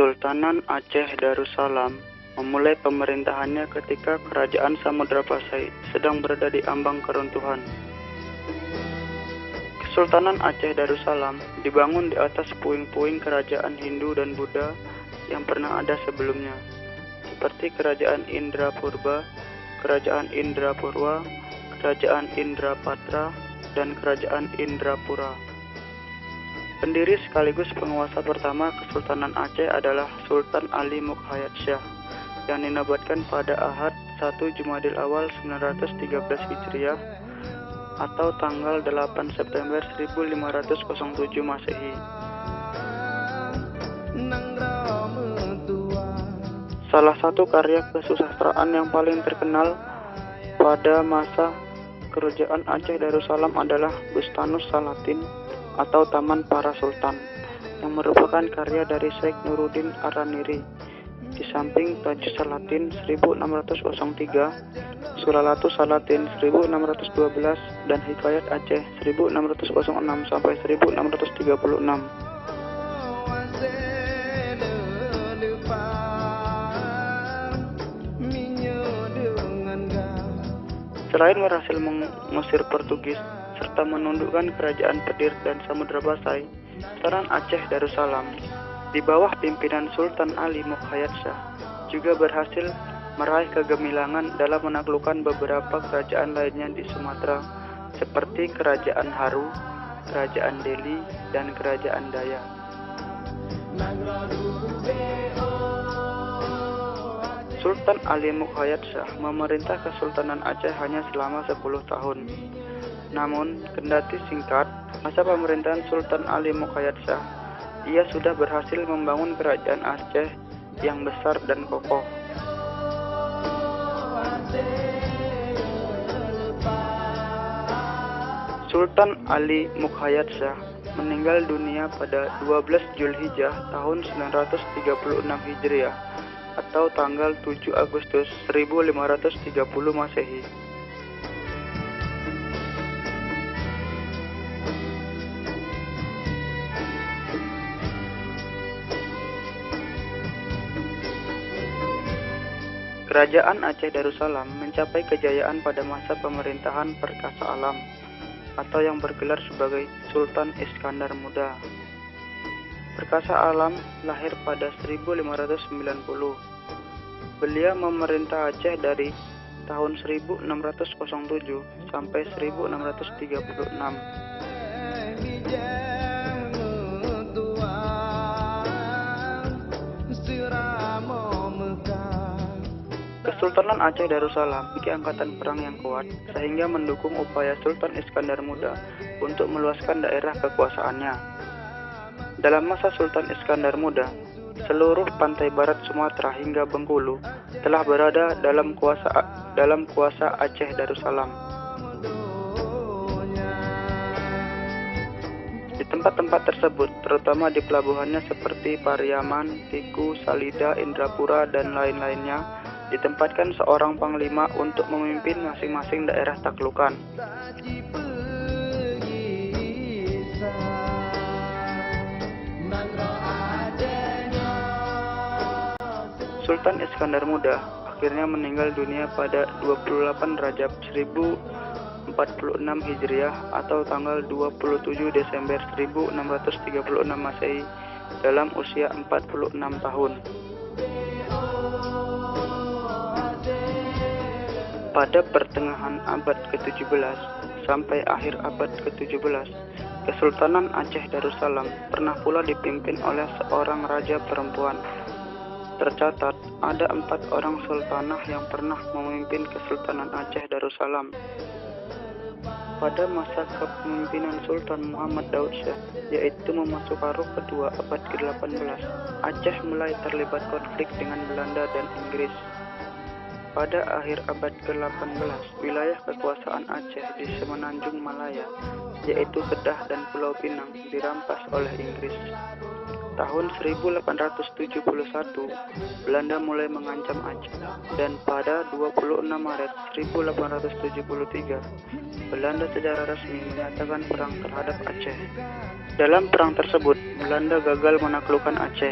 Kesultanan Aceh Darussalam memulai pemerintahannya ketika Kerajaan Samudra Pasai sedang berada di ambang keruntuhan. Kesultanan Aceh Darussalam dibangun di atas puing-puing kerajaan Hindu dan Buddha yang pernah ada sebelumnya, seperti Kerajaan Indrapurba, Kerajaan Indrapurwa, Kerajaan Indrapatra, dan Kerajaan Indrapura. Pendiri sekaligus penguasa pertama Kesultanan Aceh adalah Sultan Ali Mukhayat Shah yang dinobatkan pada Ahad 1 Jumadil Awal 913 Hijriah atau tanggal 8 September 1507 Masehi. Salah satu karya kesusastraan yang paling terkenal pada masa Kerajaan Aceh Darussalam adalah Bustanus Salatin atau Taman Para Sultan yang merupakan karya dari Syekh Nuruddin Araniri. Di samping Tajus Salatin 1603, Suralatus Salatin 1612, dan Hikayat Aceh 1606 sampai 1636. Selain berhasil mengusir Portugis serta menundukkan kerajaan Pedir dan Samudra Pasai, Sultan Aceh Darussalam di bawah pimpinan Sultan Ali Mukhayat Shah juga berhasil meraih kegemilangan dalam menaklukkan beberapa kerajaan lainnya di Sumatera seperti Kerajaan Haru, Kerajaan Deli, dan Kerajaan Dayak. Sultan Ali Mukhayat Shah memerintah Kesultanan Aceh hanya selama 10 tahun. Namun, kendati singkat masa pemerintahan Sultan Ali Mukhayat Shah, ia sudah berhasil membangun kerajaan Aceh yang besar dan kokoh. Sultan Ali Mukhayat Shah meninggal dunia pada 12 Zulhijjah tahun 936 Hijriah atau tanggal 7 Agustus 1530 Masehi. Kerajaan Aceh Darussalam mencapai kejayaan pada masa pemerintahan Perkasa Alam atau yang bergelar sebagai Sultan Iskandar Muda. Perkasa Alam lahir pada 1590. Beliau memerintah Aceh dari tahun 1607 sampai 1636. Kesultanan Aceh Darussalam memiliki angkatan perang yang kuat sehingga mendukung upaya Sultan Iskandar Muda untuk meluaskan daerah kekuasaannya. Dalam masa Sultan Iskandar Muda, seluruh pantai barat Sumatera hingga Bengkulu telah berada dalam kuasa Aceh Darussalam. Di tempat-tempat tersebut, terutama di pelabuhannya seperti Pariaman, Tiku, Salida, Indrapura, dan lain-lainnya, ditempatkan seorang panglima untuk memimpin masing-masing daerah taklukan. Sultan Iskandar Muda akhirnya meninggal dunia pada 28 Rajab 1046 Hijriah atau tanggal 27 Desember 1636 Masehi dalam usia 46 tahun. Pada pertengahan abad ke-17 sampai akhir abad ke-17, Kesultanan Aceh Darussalam pernah pula dipimpin oleh seorang raja perempuan. Tercatat ada 4 orang sultanah yang pernah memimpin Kesultanan Aceh Darussalam. Pada masa kepemimpinan Sultan Muhammad Daud Shah, yaitu memasuki paruh kedua abad ke-18, Aceh mulai terlibat konflik dengan Belanda dan Inggris. Pada akhir abad ke-18, wilayah kekuasaan Aceh di Semenanjung Malaya, yaitu Kedah dan Pulau Pinang, dirampas oleh Inggris. Tahun 1871, Belanda mulai mengancam Aceh, dan pada 26 Maret 1873, Belanda secara resmi menyatakan perang terhadap Aceh. Dalam perang tersebut, Belanda gagal menaklukkan Aceh.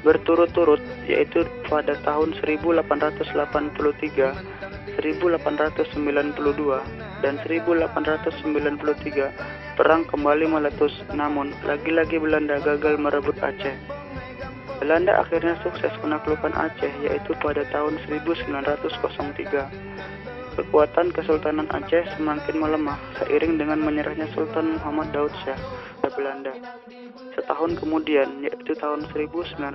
berturut-turut, yaitu pada tahun 1883, 1892, dan 1893, perang kembali meletus, namun lagi-lagi Belanda gagal merebut Aceh. Belanda akhirnya sukses menaklukkan Aceh, yaitu pada tahun 1903. Kekuatan Kesultanan Aceh semakin melemah seiring dengan menyerahnya Sultan Muhammad Daud Shah ke Belanda. Setahun kemudian, yaitu tahun 1904,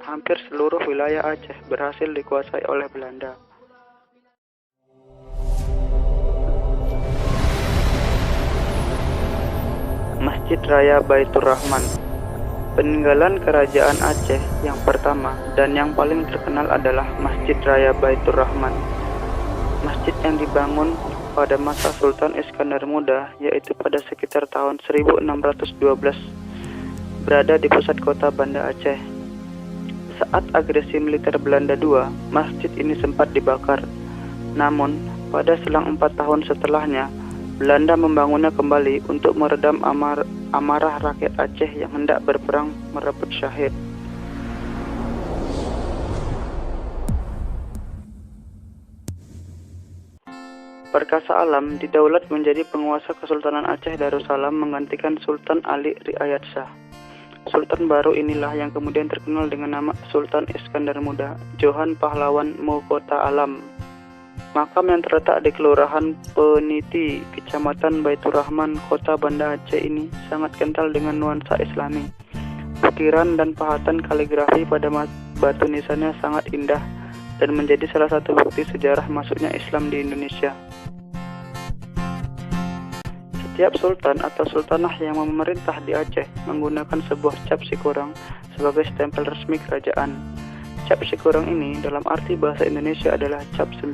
hampir seluruh wilayah Aceh berhasil dikuasai oleh Belanda. Masjid Raya Baitur Rahman. Peninggalan kerajaan Aceh yang pertama dan yang paling terkenal adalah Masjid Raya Baitur Rahman. Masjid yang dibangun pada masa Sultan Iskandar Muda, yaitu pada sekitar tahun 1612, berada di pusat kota Banda Aceh. Saat agresi militer Belanda II, masjid ini sempat dibakar. Namun, pada selang 4 tahun setelahnya, Belanda membangunnya kembali untuk meredam amarah rakyat Aceh yang hendak berperang merebut Syahid. Perkasa alam didaulat menjadi penguasa Kesultanan Aceh Darussalam menggantikan Sultan Ali Riayat Shah. Sultan baru inilah yang kemudian terkenal dengan nama Sultan Iskandar Muda, Johan Pahlawan Mukota Alam. Makam yang terletak di Kelurahan Peniti, Kecamatan Baitur Rahman, Kota Banda Aceh ini sangat kental dengan nuansa Islami. Ukiran dan pahatan kaligrafi pada batu nisannya sangat indah dan menjadi salah satu bukti sejarah masuknya Islam di Indonesia. Setiap sultan atau sultanah yang memerintah di Aceh menggunakan sebuah cap Sikurang sebagai stempel resmi kerajaan. Cap Sikurang ini dalam arti bahasa Indonesia adalah cap 9.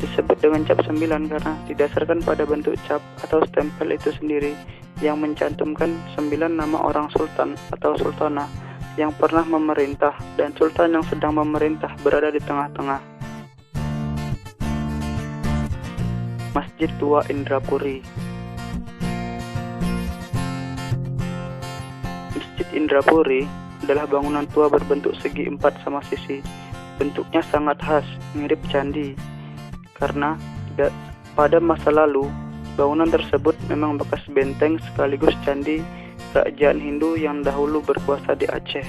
Disebut dengan cap 9 karena didasarkan pada bentuk cap atau stempel itu sendiri yang mencantumkan 9 nama orang sultan atau sultanah yang pernah memerintah dan sultan yang sedang memerintah berada di tengah-tengah. Masjid Tua Indrapuri. Masjid Indrapuri adalah bangunan tua berbentuk segi 4 sama sisi. Bentuknya sangat khas, mirip candi. Karena pada masa lalu, bangunan tersebut memang bekas benteng sekaligus candi kerajaan Hindu yang dahulu berkuasa di Aceh.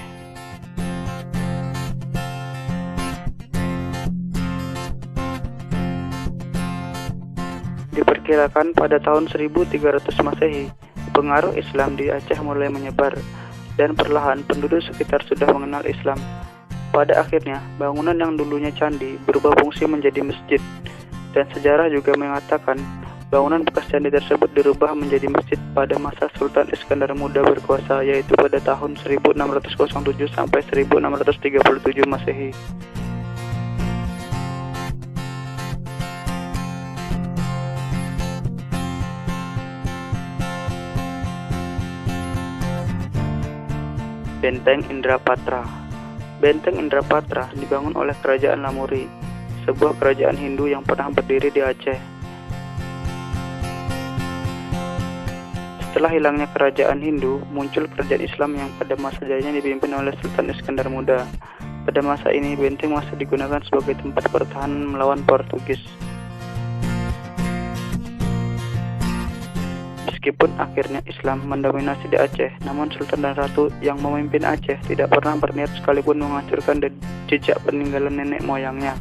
Diperkirakan pada tahun 1300 Masehi, pengaruh Islam di Aceh mulai menyebar, dan perlahan penduduk sekitar sudah mengenal Islam. Pada akhirnya, bangunan yang dulunya candi berubah fungsi menjadi masjid, dan sejarah juga mengatakan bangunan bekas candi tersebut dirubah menjadi masjid pada masa Sultan Iskandar Muda berkuasa, yaitu pada tahun 1607 sampai 1637 Masehi. Benteng Indrapatra. Benteng Indrapatra dibangun oleh Kerajaan Lamuri, sebuah kerajaan Hindu yang pernah berdiri di Aceh. Setelah hilangnya kerajaan Hindu, muncul kerajaan Islam yang pada masa jayanya dipimpin oleh Sultan Iskandar Muda. Pada masa ini, benteng masih digunakan sebagai tempat pertahanan melawan Portugis. Meskipun akhirnya Islam mendominasi di Aceh, namun Sultan dan Ratu yang memimpin Aceh tidak pernah berniat sekalipun menghancurkan jejak peninggalan nenek moyangnya.